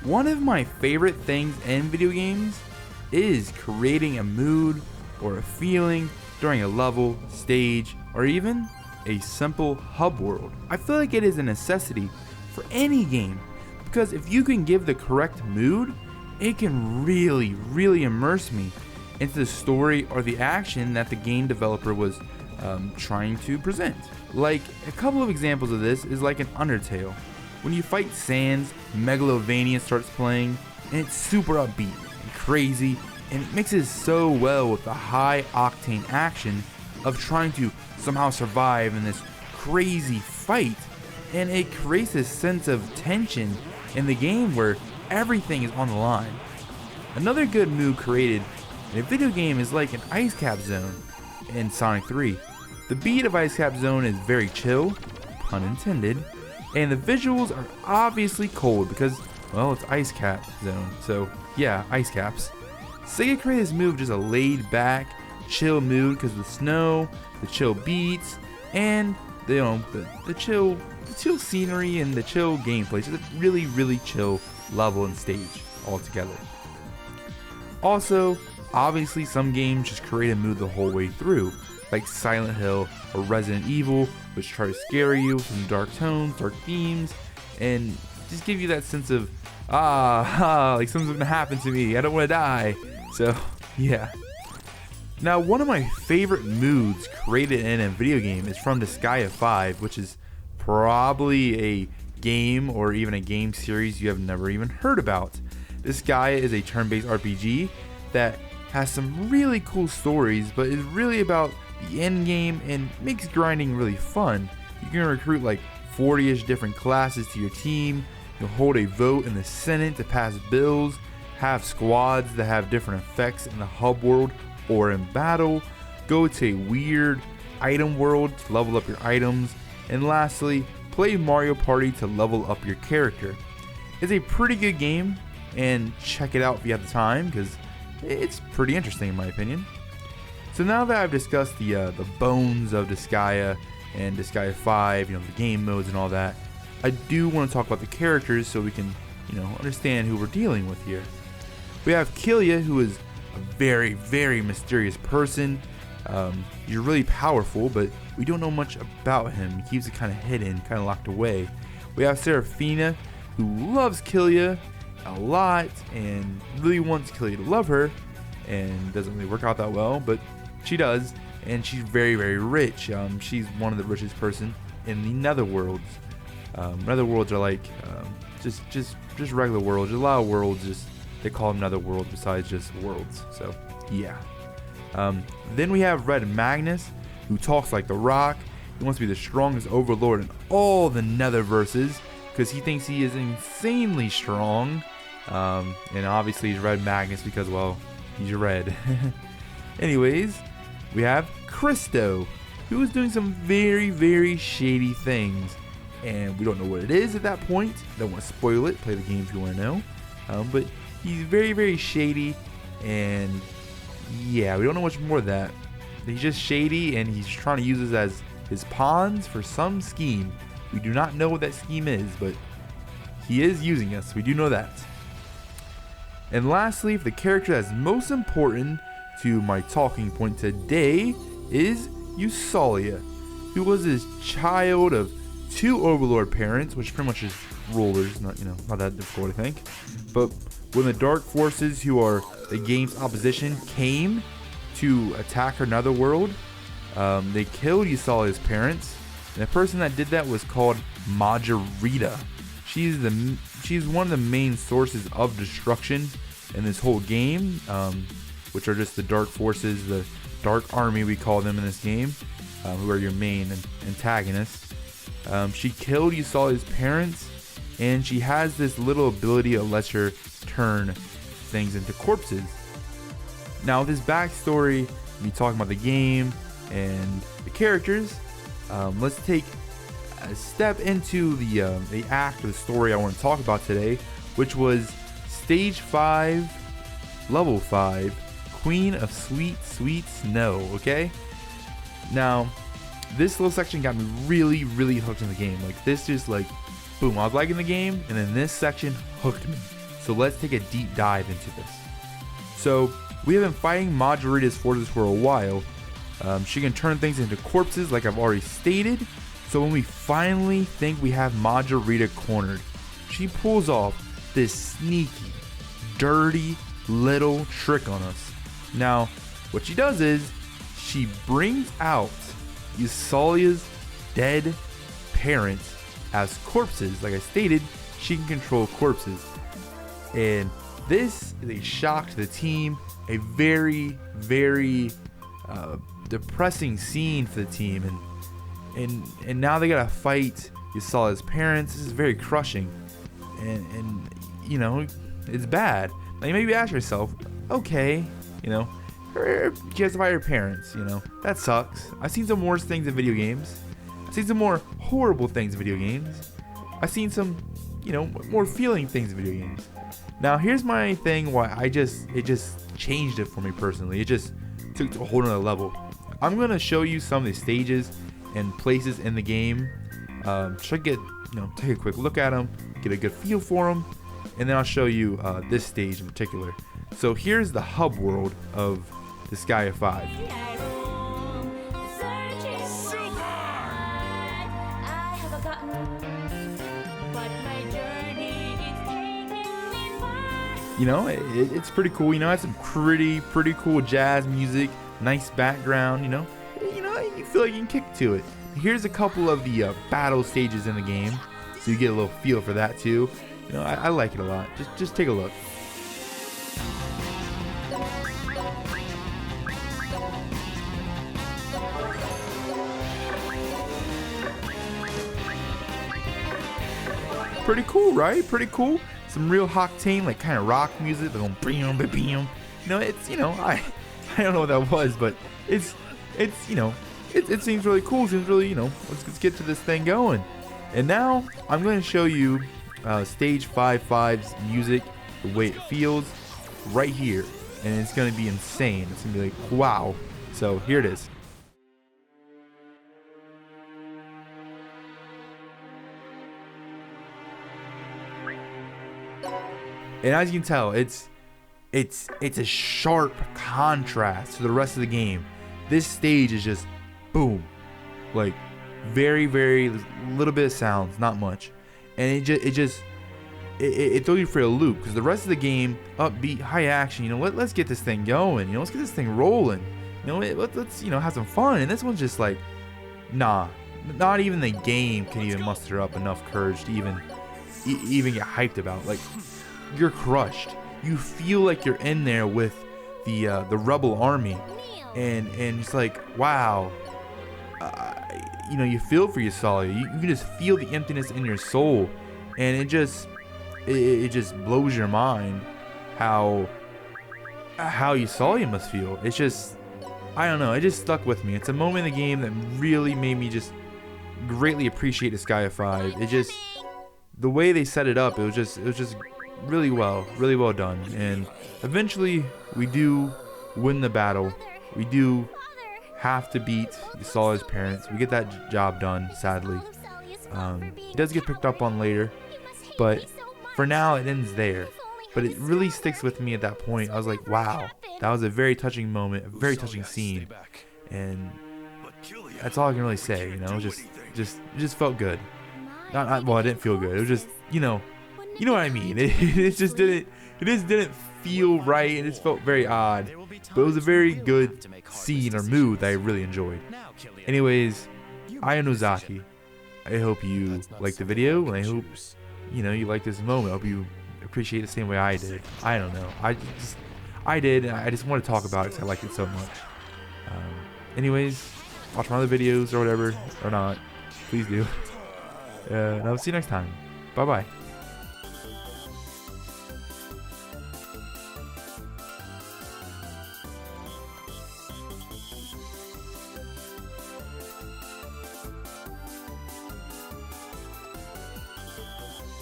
One of my favorite things in video games is creating a mood or a feeling during a level, stage, or even a simple hub world. I feel like it is a necessity for any game because if you can give the correct mood, it can really immerse me into the story or the action that the game developer was trying to present. Like a couple of examples of this is like an Undertale. When you fight Sans, Megalovania starts playing, and it's super upbeat and crazy, and it mixes so well with the high octane action of trying to somehow survive in this crazy fight, and it creates this sense of tension in the game where everything is on the line. Another good mood created in a video game is like an Ice Cap Zone in Sonic 3. The beat of Ice Cap Zone is very chill, pun intended, and the visuals are obviously cold because, well, it's Ice Cap Zone, so yeah, ice caps. Sega created this move just a laid back, chill mood because of the snow, the chill beats, and the chill scenery and the chill gameplay. Just a really chill level and stage altogether. Also, obviously some games just create a mood the whole way through, like Silent Hill or Resident Evil, which try to scare you with dark tones, dark themes, and just give you that sense of, like something's gonna happen to me, I don't wanna die. So, yeah. Now, one of my favorite moods created in a video game is from Disgaea 5, which is probably a game or even a game series you have never even heard about. Disgaea is a turn-based RPG that has some really cool stories, but is really about the end game and makes grinding really fun. You can recruit like 40-ish different classes to your team. You'll hold a vote in the Senate to pass bills, have squads that have different effects in the hub world or in battle, go to a weird item world to level up your items, and lastly, play Mario Party to level up your character. It's a pretty good game, and check it out if you have the time, because it's pretty interesting in my opinion. So now that I've discussed the bones of Disgaea and Disgaea 5, the game modes and all that, I do want to talk about the characters so we can, understand who we're dealing with here. We have Killia, who is a very mysterious person. He's really powerful, but we don't know much about him. He keeps it kind of hidden, kind of locked away. We have Serafina, who loves Killia a lot and really wants Killia to love her, and doesn't really work out that well, but she does, and she's very rich. She's one of the richest person in the netherworlds. Netherworlds are like just regular worlds. There's a lot of worlds, just they call them netherworlds besides just worlds. So yeah. Then we have Red Magnus, who talks like the Rock. He wants to be the strongest overlord in all the netherverses because he thinks he is insanely strong. And obviously he's Red Magnus because, well, he's red. Anyways, we have Christo, who is doing some very shady things, and we don't know what it is at that point. Don't want to spoil it. Play the game if you want to know. But he's very shady, and yeah, we don't know much more of that. He's just shady, and he's trying to use us as his pawns for some scheme. We do not know what that scheme is, but he is using us. We do know that. And lastly, the character that's most important to my talking point today is Eusalia, who was his child of two overlord parents, which pretty much is rulers, not that difficult, I think. But when the dark forces, who are the game's opposition, came to attack her netherworld, they killed Eusalia's parents, and the person that did that was called Margarita. She's one of the main sources of destruction in this whole game, which are just the dark forces, the dark army we call them in this game, who are your main antagonists. She killed Eusalia's parents, and she has this little ability that lets her turn things into corpses. Now, this backstory, me talking about the game and the characters, let's take a step into the act of the story I want to talk about today, which was Stage 5, Level 5, Queen of Sweet Snow, okay? Now, this little section got me really hooked in the game. Like, this just, like, boom, I was liking the game, and then this section hooked me. So let's take a deep dive into this. So we have been fighting Majorita's forces for a while. She can turn things into corpses like I've already stated. So when we finally think we have Majorita cornered, she pulls off this sneaky, dirty little trick on us. Now, what she does is she brings out Eusalia's dead parents as corpses. Like I stated, she can control corpses. And this is a shock to the team, a very, very depressing scene for the team. And now they gotta fight Eusalia's parents. This is very crushing. And you know, it's bad. Now you maybe ask yourself, okay, you know, she has to fight her parents, you know, that sucks. I've seen some worse things in video games. I've seen some more horrible things in video games. I've seen some, you know, more feeling things in video games. Now here's my thing why it just changed it for me personally. It just took it to a whole nother level. I'm gonna show you some of the stages and places in the game. Try to get, you know, take a quick look at them, get a good feel for them, and then I'll show you this stage in particular. So here's the hub world of Disgaea 5. You know, it's pretty cool. You know, it's some pretty cool jazz music, nice background. You know, you feel like you can kick to it. Here's a couple of the battle stages in the game, so you get a little feel for that too. You know, I like it a lot. Just take a look. Pretty cool, right? Pretty cool. Some real octane, like kind of rock music. They're going bam, bam, bam. You know, it's, you know, I don't know what that was, but it's you know, it seems really cool. It seems really, you know, let's get to this thing going. And now I'm going to show you stage 5's music, the way it feels right here, and it's going to be insane. It's going to be like, wow. So here it is. And as you can tell, it's a sharp contrast to the rest of the game. This stage is just boom, like very little bit of sounds, not much, and it throws you for a loop because the rest of the game, upbeat, high action. You know, let's get this thing going. You know, let's get this thing rolling. You know, let's you know, have some fun. And this one's just like, nah, not even the game can even muster up enough courage to even get hyped about. Like, you're crushed. You feel like you're in there with the rebel army, and it's like, wow. You know, you feel for Eusalia. You can just feel the emptiness in your soul, and it just blows your mind how Eusalia must feel. It's just, I don't know. It just stuck with me. It's a moment in the game that really made me just greatly appreciate Disgaea 5. It just, the way they set it up, it was just really well done. And eventually we do win the battle. We do have to beat Eusalia's parents. We get that job done, sadly. It does get picked up on later, but for now it ends there. But it really sticks with me at that point. I was like, wow, that was a very touching moment, a very touching scene, and that's all I can really say. You know, just felt good. Well, it didn't feel good. It was just, you know what I mean. It just didn't feel right. It just felt very odd. But it was a very good scene or mood that I really enjoyed. Anyways, I am Nozaki. I hope you liked the video, and I hope, you know, you like this moment. I hope you appreciate it the same way I did. I don't know. I did, and I just want to talk about it because I like it so much. Anyways, watch my other videos or whatever, or not. Please do. And I'll see you next time. Bye-bye.